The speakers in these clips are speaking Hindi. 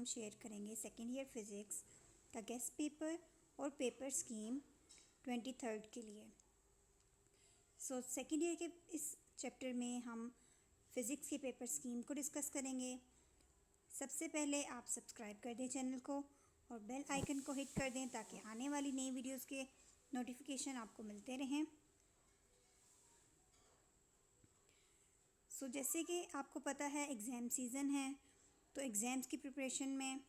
हम शेयर करेंगे सेकेंड ईयर फिज़िक्स का गेस्ट पेपर और पेपर स्कीम 23rd के लिए। सेकेंड ईयर के इस चैप्टर में हम फ़िज़िक्स के पेपर स्कीम को डिस्कस करेंगे। सबसे पहले आप सब्सक्राइब कर दें चैनल को और बेल आइकन को हिट कर दें ताकि आने वाली नई वीडियोस के नोटिफिकेशन आपको मिलते रहें। जैसे कि आपको पता है एग्ज़ाम सीज़न है, तो एग्ज़ाम्स की प्रिपरेशन में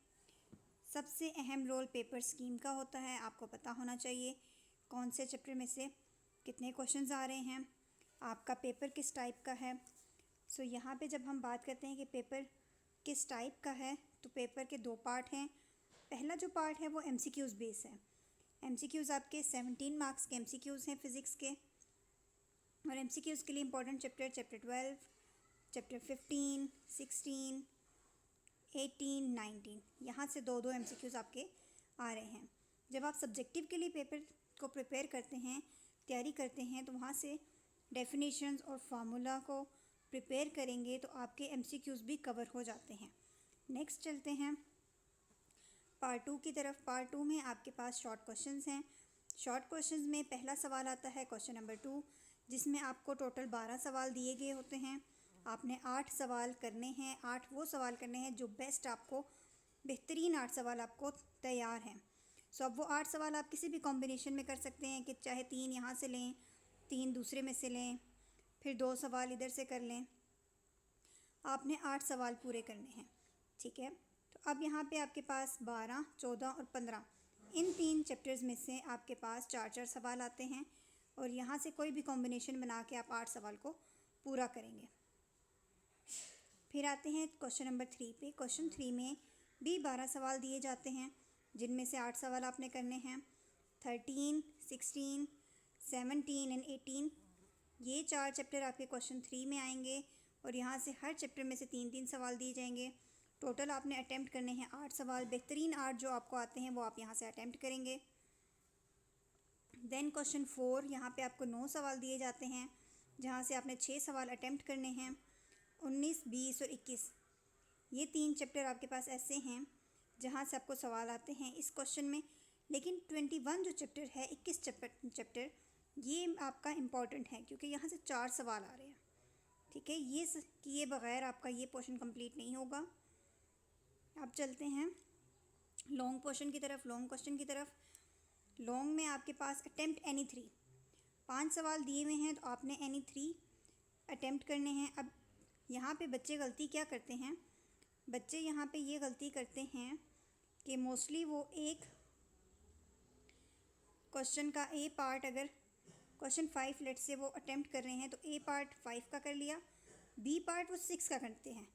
सबसे अहम रोल पेपर स्कीम का होता है। आपको पता होना चाहिए कौन से चैप्टर में से कितने क्वेश्चंस आ रहे हैं, आपका पेपर किस टाइप का है। यहाँ पे जब हम बात करते हैं कि पेपर किस टाइप का है, तो पेपर के दो पार्ट हैं। पहला जो पार्ट है वो MCQs बेस है। MCQs आपके 17 मार्क्स के MCQs हैं फ़िज़िक्स के, और MCQs के लिए इम्पोर्टेंट चैप्टर 12, चैप्टर 15, 16, 18, 19, यहाँ से दो MCQs आपके आ रहे हैं। जब आप सब्जेक्टिव के लिए पेपर को प्रिपेयर करते हैं, तैयारी करते हैं, तो वहाँ से डेफिनेशंस और फार्मूला को प्रिपेयर करेंगे तो आपके MCQs भी कवर हो जाते हैं। नेक्स्ट चलते हैं पार्ट 2 की तरफ। पार्ट 2 में आपके पास शॉर्ट क्वेश्चंस हैं। शॉर्ट क्वेश्चंस में पहला सवाल आता है क्वेश्चन नंबर 2, जिसमें आपको टोटल 12 सवाल दिए गए होते हैं। आपने 8 सवाल करने हैं। 8 वो सवाल करने हैं जो बेस्ट आपको, बेहतरीन 8 सवाल आपको तैयार हैं। अब वो 8 सवाल आप किसी भी कॉम्बिनेशन में कर सकते हैं कि चाहे 3 यहाँ से लें, 3 दूसरे में से लें, फिर 2 सवाल इधर से कर लें। आपने 8 सवाल पूरे करने हैं, ठीक है। तो अब यहाँ पे आपके पास 12, 14 और 15 इन 3 चैप्टर्स में से आपके पास 4-4 सवाल आते हैं, और यहाँ से कोई भी कॉम्बिनेशन बना के आप 8 सवाल को पूरा करेंगे। फिर आते हैं क्वेश्चन नंबर 3 पे। क्वेश्चन 3 में भी 12 सवाल दिए जाते हैं, जिनमें से 8 सवाल आपने करने हैं। 13, 16, 17 एंड 18 ये 4 चैप्टर आपके क्वेश्चन 3 में आएंगे, और यहाँ से हर चैप्टर में से 3-3 सवाल दिए जाएंगे। टोटल आपने अटैम्प्ट करने हैं 8 सवाल। बेहतरीन 8 जो आपको आते हैं वो आप यहाँ से अटैम्प्ट करेंगे। देन क्वेश्चन 4, यहाँ पे आपको 9 सवाल दिए जाते हैं, जहाँ से आपने 6 सवाल अटैम्प्ट करने हैं। 19, 20 और 21 ये 3 चैप्टर आपके पास ऐसे हैं जहाँ से आपको सवाल आते हैं इस क्वेश्चन में। लेकिन 21 जो चैप्टर है, 21 चैप्टर ये आपका इम्पॉर्टेंट है, क्योंकि यहाँ से 4 सवाल आ रहे हैं, ठीक है। ये किए बगैर आपका ये पोर्शन कंप्लीट नहीं होगा। अब चलते हैं लॉन्ग क्वेश्चन की तरफ। लॉन्ग क्वेश्चन की तरफ, लॉन्ग में आपके पास अटैम्प्ट एनी 3 5 सवाल दिए हुए हैं, तो आपने एनी 3 अटैम्प्ट करने हैं। अब यहाँ पे बच्चे गलती क्या करते हैं, बच्चे यहाँ पे ये गलती करते हैं कि मोस्टली वो एक क्वेश्चन का ए पार्ट, अगर क्वेश्चन 5 लेट से वो अटैम्प्ट कर रहे हैं, तो ए पार्ट 5 का कर लिया, बी पार्ट वो 6 का करते हैं।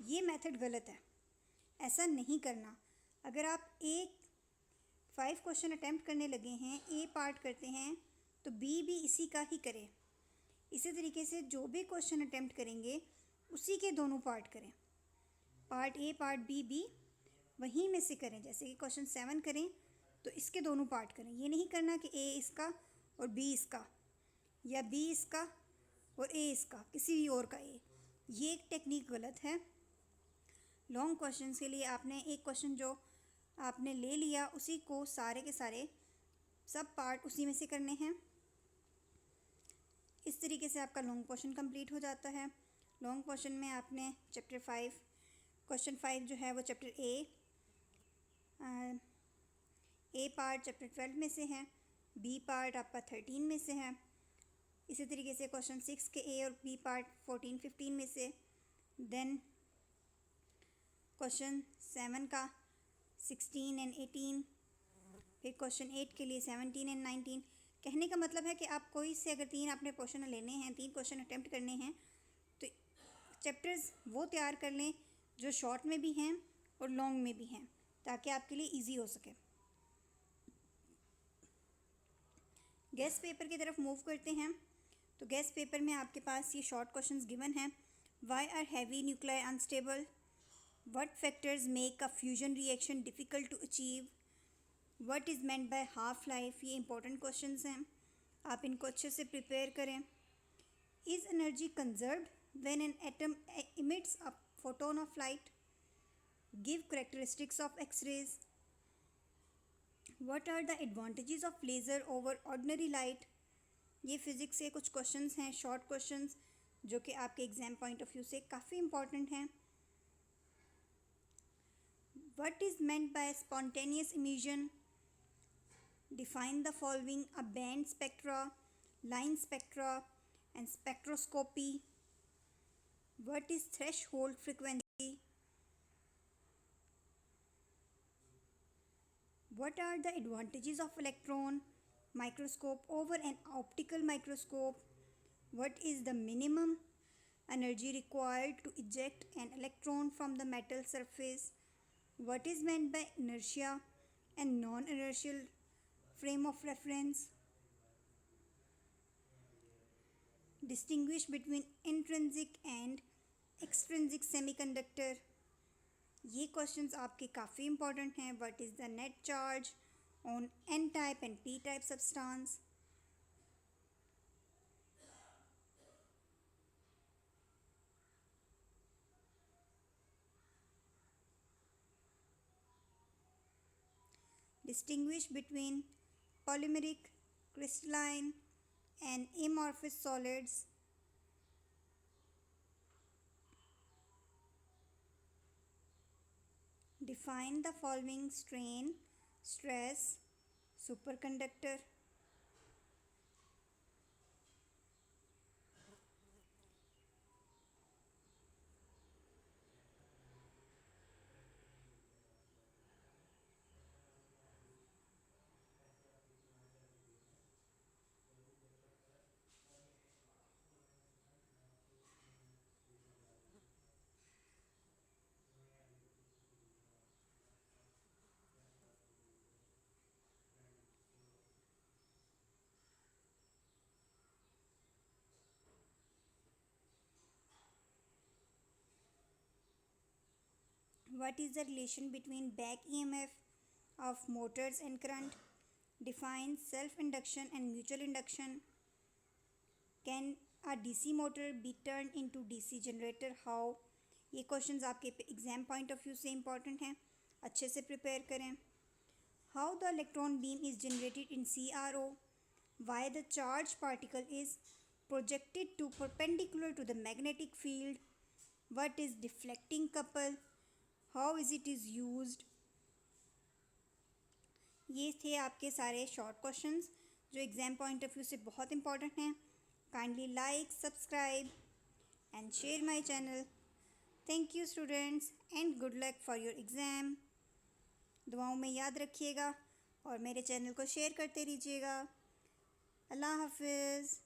ये मेथड गलत है, ऐसा नहीं करना। अगर आप 5 क्वेश्चन अटैम्प्ट करने लगे हैं, ए पार्ट करते हैं, तो बी भी इसी का ही करें। इसी तरीके से जो भी क्वेश्चन अटैम्प्ट करेंगे उसी के दोनों पार्ट करें। पार्ट ए पार्ट बी वहीं में से करें। जैसे कि क्वेश्चन 7 करें तो इसके दोनों पार्ट करें। ये नहीं करना कि ए इसका और बी इसका, या बी इसका और ए इसका, किसी भी और का ए। ये एक टेक्निक गलत है। लॉन्ग क्वेश्चन के लिए आपने एक क्वेश्चन जो आपने ले लिया उसी को सारे के सारे सब पार्ट उसी में से करने हैं। इस तरीके से आपका लॉन्ग क्वेश्चन कंप्लीट हो जाता है। लॉन्ग क्वेश्चन में आपने चैप्टर 5 क्वेश्चन 5 जो है वो चैप्टर ए पार्ट चैप्टर 12 में से है, बी पार्ट आपका 13 में से है। इसी तरीके से क्वेश्चन 6 के ए और बी पार्ट 14, 15 में से। देन क्वेश्चन 7 का 16 एंड 18, फिर क्वेश्चन 8 के लिए 17 एंड 19। कहने का मतलब है कि आप कोई से अगर 3 अपने क्वेश्चन लेने हैं, 3 क्वेश्चन अटैम्प्ट करने हैं, तो चैप्टर्स वो तैयार कर लें जो शॉर्ट में भी हैं और लॉन्ग में भी हैं, ताकि आपके लिए इजी हो सके। गेस्ट पेपर की तरफ मूव करते हैं। तो गेस्ट पेपर में आपके पास ये शॉर्ट क्वेश्चंस गिवन हैं। Why are heavy nuclei unstable, what factors make a fusion reaction difficult to achieve, what is meant by half life. ये इंपॉर्टेंट क्वेश्चंस हैं, आप इनको अच्छे से प्रिपेयर करें। Is energy conserved when an atom emits a photon of light, Give characteristics of X-rays. What are the advantages of laser over ordinary light? ये फिज़िक्स के कुछ क्वेश्चंस हैं, शॉर्ट क्वेश्चंस, जो कि आपके एग्ज़ाम पॉइंट ऑफ व्यू से काफ़ी इंपॉर्टेंट हैं. What is meant by spontaneous emission? Define the following: a band spectra, line spectra, and spectroscopy. What is threshold frequency? What are the advantages of electron microscope over an optical microscope? What is the minimum energy required to eject an electron from the metal surface? What is meant by inertia and non-inertial frame of reference? Distinguish between intrinsic and extrinsic semiconductor. ये क्वेश्चंस आपके काफ़ी इंपॉर्टेंट हैं. What is the net charge on an type and P type substance? Distinguish between polymeric, crystalline, and amorphous solids. Define the following: strain, stress, superconductor. What is the relation between back EMF of motors and current? Define self-induction and mutual induction. Can a DC motor be turned into DC generator? How? ये क्वेश्चंस आपके एग्जाम पॉइंट ऑफ व्यू से इंपॉर्टेंट हैं, अच्छे से प्रिपेयर करें. How the electron beam is generated in CRO? Why the charged particle is projected to perpendicular to the magnetic field? What is deflecting couple? How is it is used? ये थे आपके सारे शॉर्ट क्वेश्चंस जो एग्ज़ाम पॉइंट ऑफ व्यू से बहुत इंपॉर्टेंट हैं. Kindly like, subscribe and share my channel. Thank you students and good luck for your exam. दुआओं में याद रखिएगा और मेरे चैनल को शेयर करते रहिएगा. अल्लाह हाफिज़.